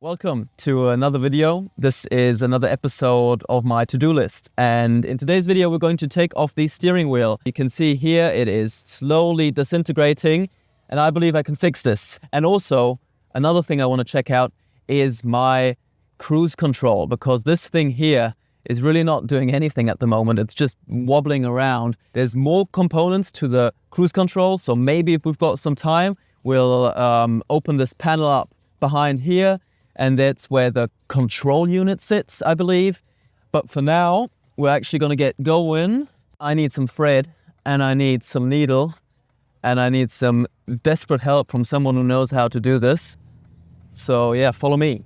Welcome to another video. This is another episode of my to-do list. And in today's video, we're going to take off the steering wheel. You can see here, it is slowly disintegrating, and I believe I can fix this. And also, another thing I want to check out is my cruise control, because this thing here is really not doing anything at the moment. It's just wobbling around. There's more components to the cruise control, so maybe if we've got some time, we'll open this panel up behind here, and that's where the control unit sits, I believe. But for now, we're actually going to get going. I need some thread, and I need some needle, and I need some desperate help from someone who knows how to do this. So yeah, follow me.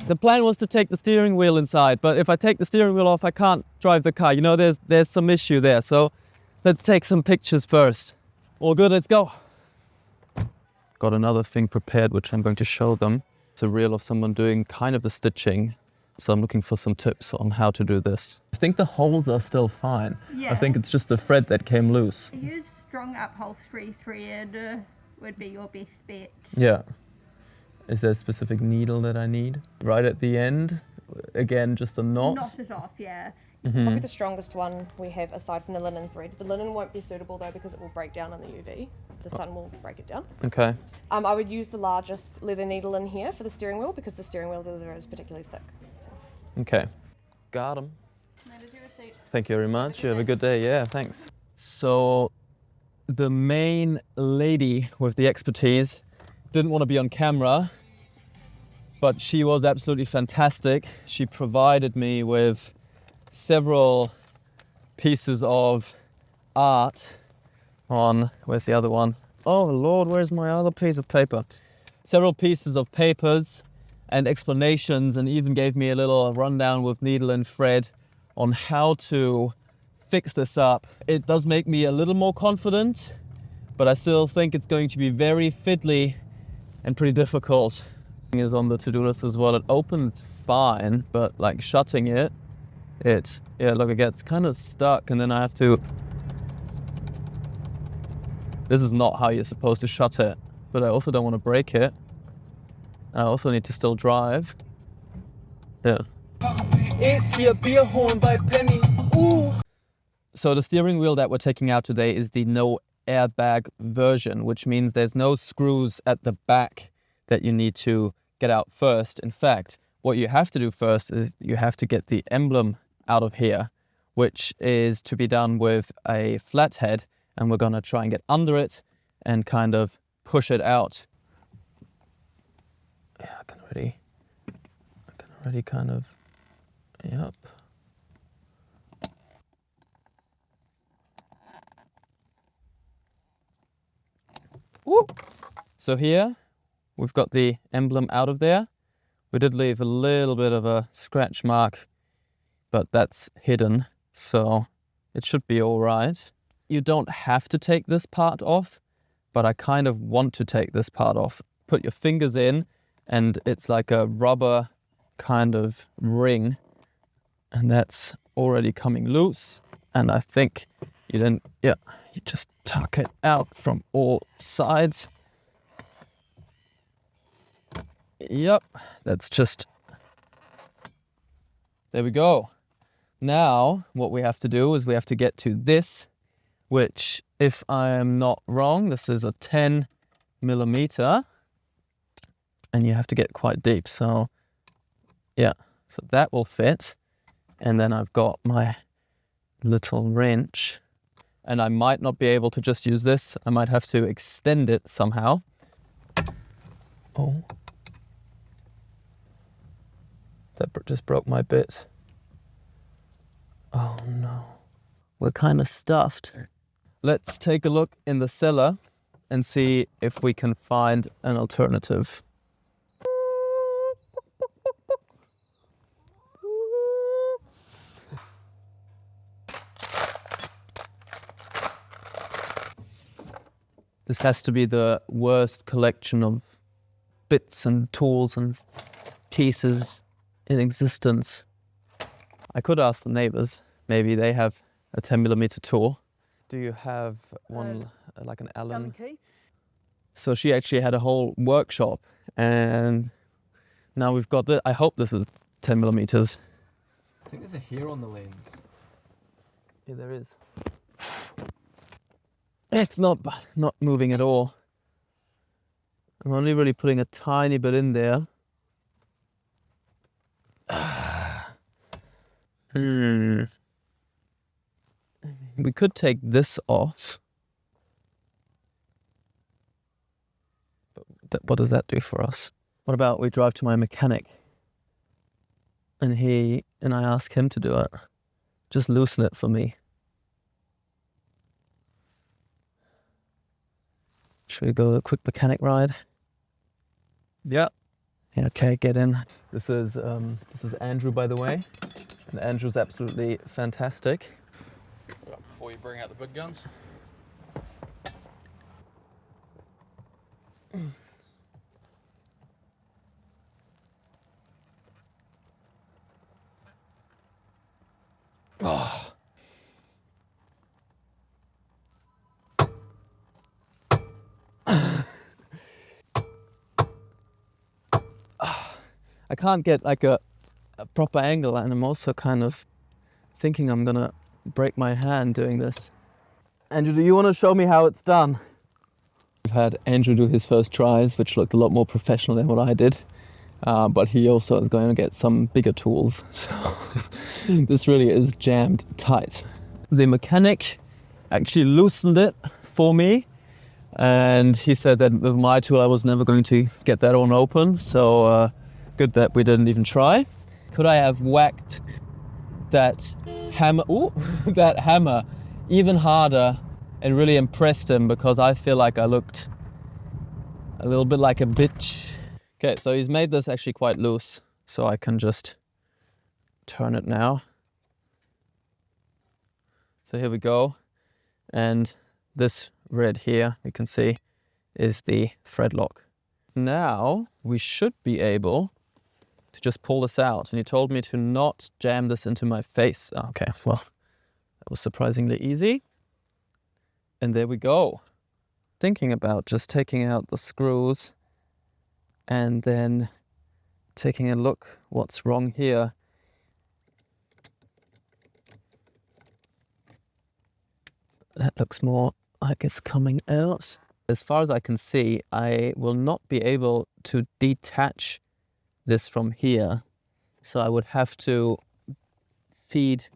The plan was to take the steering wheel inside, but if I take the steering wheel off, I can't drive the car. You know, there's some issue there. So let's take some pictures first. All good, let's go. Got another thing prepared, which I'm going to show them. It's a reel of someone doing kind of the stitching. So I'm looking for some tips on how to do this. I think the holes are still fine. Yeah. I think it's just the thread that came loose. Use strong upholstery thread would be your best bet. Yeah. Is there a specific needle that I need? Right at the end, again, just a knot. Knot it off, yeah. Probably the strongest one we have aside from the linen thread. The linen won't be suitable though because it will break down in the UV. The sun will break it down. Okay. I would use the largest leather needle in here for the steering wheel because the steering wheel leather is particularly thick. So. Okay. Got 'em. That is your receipt. Thank you very much. You have a good day. Yeah, thanks. So the main lady with the expertise didn't want to be on camera, but she was absolutely fantastic. She provided me with several pieces of art on, where's the other one? Oh Lord, where's my other piece of paper? Several pieces of papers and explanations, and even gave me a little rundown with needle and thread on how to fix this up. It does make me a little more confident, but I still think it's going to be very fiddly and pretty difficult. Is on the to-do list as well. It opens fine, but like shutting it, look, it gets kind of stuck, and then I have to. This is not how you're supposed to shut it, but I also don't want to break it. I also need to still drive. Yeah. So the steering wheel that we're taking out today is the no airbag version, which means there's no screws at the back that you need to get out first. In fact, what you have to do first is you have to get the emblem out of here, which is to be done with a flathead, and we're gonna try and get under it and kind of push it out. Yeah, I can already kind of, yep. Woo! So here, we've got the emblem out of there. We did leave a little bit of a scratch mark, but that's hidden, so it should be all right. You don't have to take this part off, but I kind of want to take this part off. Put your fingers in, and it's like a rubber kind of ring, and that's already coming loose. And I think you just tuck it out from all sides. Yep, that's just, there we go. Now, what we have to do is we have to get to this, which, if I am not wrong, this is a 10 millimeter, and you have to get quite deep. So, yeah, so that will fit. And then I've got my little wrench, and I might not be able to just use this. I might have to extend it somehow. Oh. That just broke my bit. Oh no. We're kind of stuffed. Let's take a look in the cellar and see if we can find an alternative. This has to be the worst collection of bits and tools and pieces in existence. I could ask the neighbors. Maybe they have a 10 millimeter tool. Do you have one like an Allen key. So she actually had a whole workshop, and now we've got this. I hope this is 10 millimeters. I think there's a hair on the lens. Yeah, there is. It's not moving at all. I'm only really putting a tiny bit in there. We could take this off. But what does that do for us? What about we drive to my mechanic and I ask him to do it? Just loosen it for me. Should we go a quick mechanic ride? Yeah. Yeah, okay, get in. This is Andrew, by the way. And Andrew's absolutely fantastic. Before you bring out the big guns. Oh. I can't get like a proper angle, and I'm also kind of thinking I'm gonna break my hand doing this. Andrew, do you want to show me how it's done? I've had Andrew do his first tries, which looked a lot more professional than what I did. But he also is going to get some bigger tools. So this really is jammed tight. The mechanic actually loosened it for me. And he said that with my tool, I was never going to get that on open. So good that we didn't even try. Could I have whacked that hammer even harder and really impressed him, because I feel like I looked a little bit like a bitch. Okay, so he's made this actually quite loose, so I can just turn it now. So here we go. And this red here, you can see, is the thread lock. Now we should be able to just pull this out. And he told me to not jam this into my face. Okay, well, that was surprisingly easy. And there we go. Thinking about just taking out the screws and then taking a look what's wrong here. That looks more like it's coming out. As far as I can see, I will not be able to detach this from here. So I would have to feed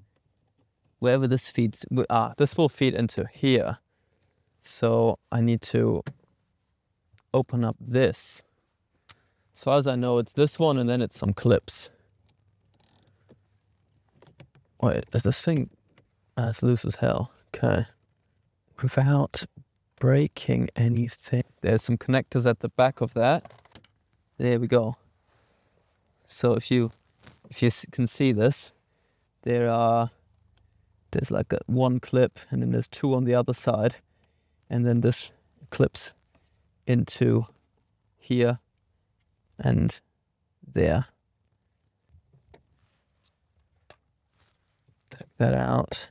wherever this feeds. This will feed into here. So I need to open up this. As far as I know, it's this one, and then it's some clips. Wait, is this thing? It's loose as hell. Okay. Without breaking anything. There's some connectors at the back of that. There we go. So if you can see this, there's like one clip, and then there's two on the other side, and then this clips into here and there. Take that out.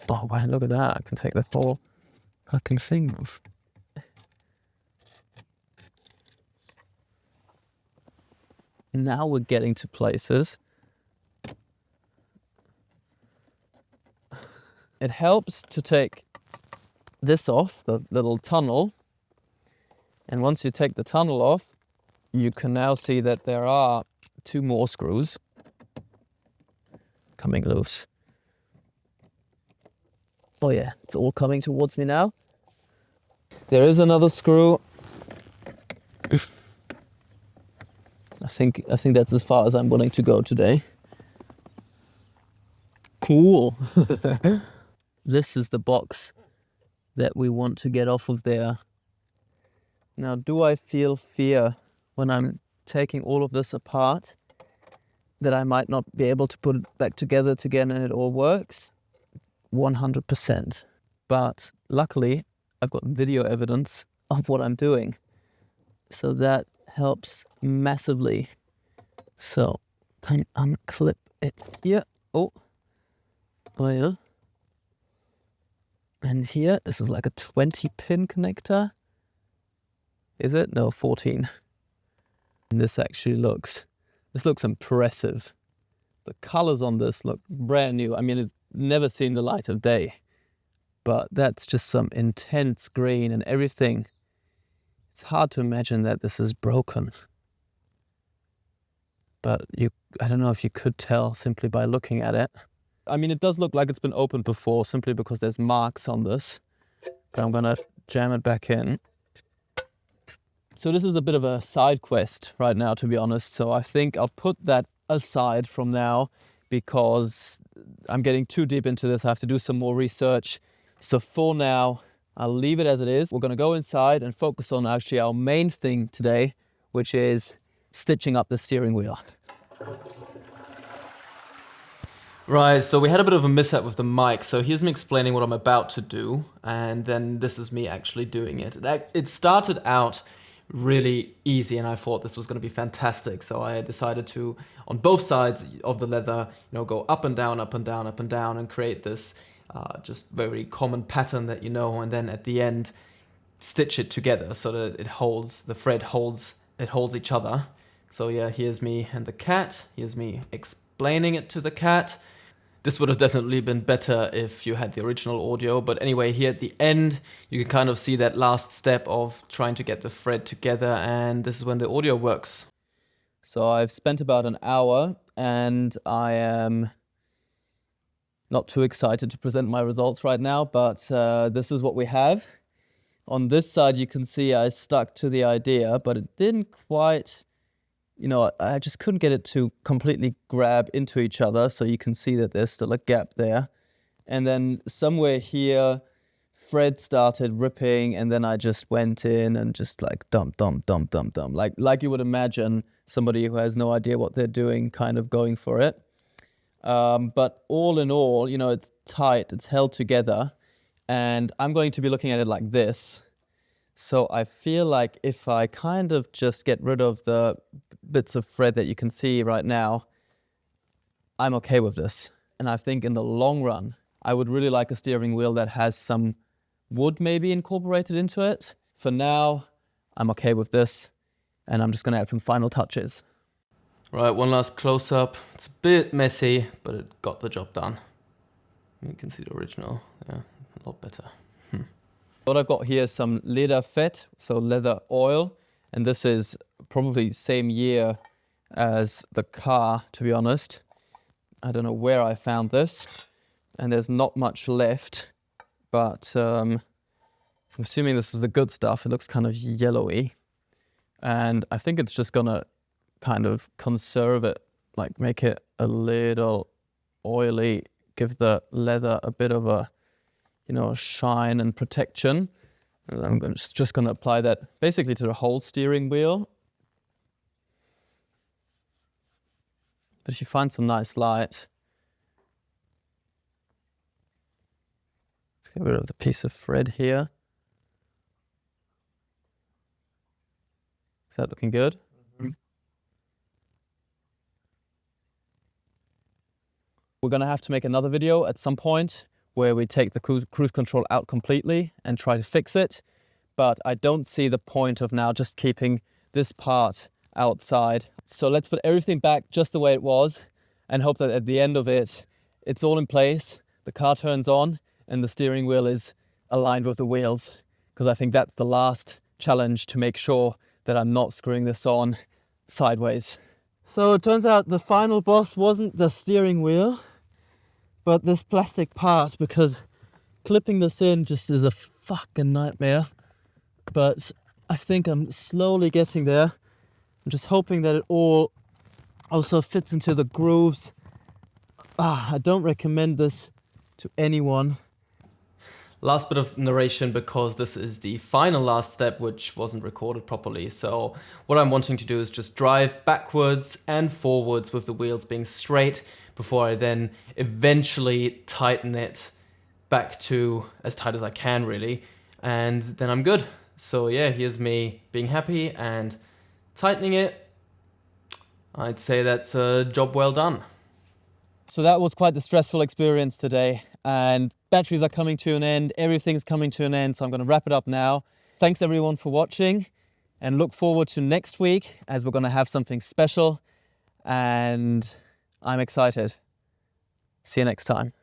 Oh wow, look at that. I can take the whole fucking thing off. Now we're getting to places. It helps to take this off, the little tunnel. And once you take the tunnel off, you can now see that there are two more screws coming loose. Oh yeah, it's all coming towards me now. There is another screw. I think that's as far as I'm willing to go today. Cool. This is the box that we want to get off of there. Now, do I feel fear when I'm taking all of this apart that I might not be able to put it back together again and it all works? 100%. But luckily, I've got video evidence of what I'm doing. So that helps massively. So can I unclip it here? Oh, oil. And here, this is like a 20-pin connector. Is it? No, 14. And this looks impressive. The colors on this look brand new. I mean, it's never seen the light of day, but that's just some intense green and everything. It's hard to imagine that this is broken. But I don't know if you could tell simply by looking at it. I mean, it does look like it's been opened before simply because there's marks on this. But I'm gonna jam it back in. So this is a bit of a side quest right now, to be honest. So I think I'll put that aside from now because I'm getting too deep into this. I have to do some more research. So for now, I'll leave it as it is. We're gonna go inside and focus on actually our main thing today, which is stitching up the steering wheel. Right, so we had a bit of a mishap with the mic. So here's me explaining what I'm about to do, and then this is me actually doing it. It started out really easy and I thought this was going to be fantastic. So I decided to, on both sides of the leather, go up and down, up and down, up and down, and create this just very common pattern that and then at the end stitch it together so that the thread holds each other. So yeah, here's me and the cat. Here's me explaining it to the cat. This would have definitely been better if you had the original audio, but anyway, here at the end, you can kind of see that last step of trying to get the thread together, and this is when the audio works. So I've spent about an hour, and I am not too excited to present my results right now, but this is what we have. On this side, you can see I stuck to the idea, but it didn't quite... I just couldn't get it to completely grab into each other. So you can see that there's still a gap there. And then somewhere here, thread started ripping. And then I just went in and just like dump. Like you would imagine somebody who has no idea what they're doing kind of going for it. But all in all, it's tight, it's held together. And I'm going to be looking at it like this. So I feel like if I kind of just get rid of the bits of thread that you can see right now, I'm okay with this. And I think in the long run, I would really like a steering wheel that has some wood maybe incorporated into it. For now, I'm okay with this, and I'm just gonna add some final touches. Right, one last close-up. It's a bit messy, but it got the job done. You can see the original, yeah, a lot better. What I've got here is some Lederfett, so leather oil, and this is probably same year as the car, to be honest. I don't know where I found this, and there's not much left, but I'm assuming this is the good stuff. It looks kind of yellowy, and I think it's just gonna kind of conserve it, like make it a little oily, give the leather a bit of a shine and protection. And I'm just going to apply that basically to the whole steering wheel. But if you find some nice light, let's get rid of the piece of thread here. Is that looking good? Mm-hmm. We're going to have to make another video at some point where we take the cruise control out completely and try to fix it. But I don't see the point of now just keeping this part outside. So let's put everything back just the way it was and hope that at the end of it, it's all in place, the car turns on, and the steering wheel is aligned with the wheels. Because I think that's the last challenge, to make sure that I'm not screwing this on sideways. So it turns out the final boss wasn't the steering wheel, but this plastic part, because clipping this in just is a fucking nightmare. But I think I'm slowly getting there. I'm just hoping that it all also fits into the grooves. I don't recommend this to anyone. Last bit of narration, because this is the final last step which wasn't recorded properly. So what I'm wanting to do is just drive backwards and forwards with the wheels being straight before I then eventually tighten it back to as tight as I can, really. And then I'm good. So yeah, here's me being happy and tightening it. I'd say that's a job well done. So that was quite the stressful experience today, and batteries are coming to an end, everything's coming to an end, so I'm going to wrap it up now. Thanks everyone for watching, and look forward to next week as we're going to have something special, and I'm excited. See you next time.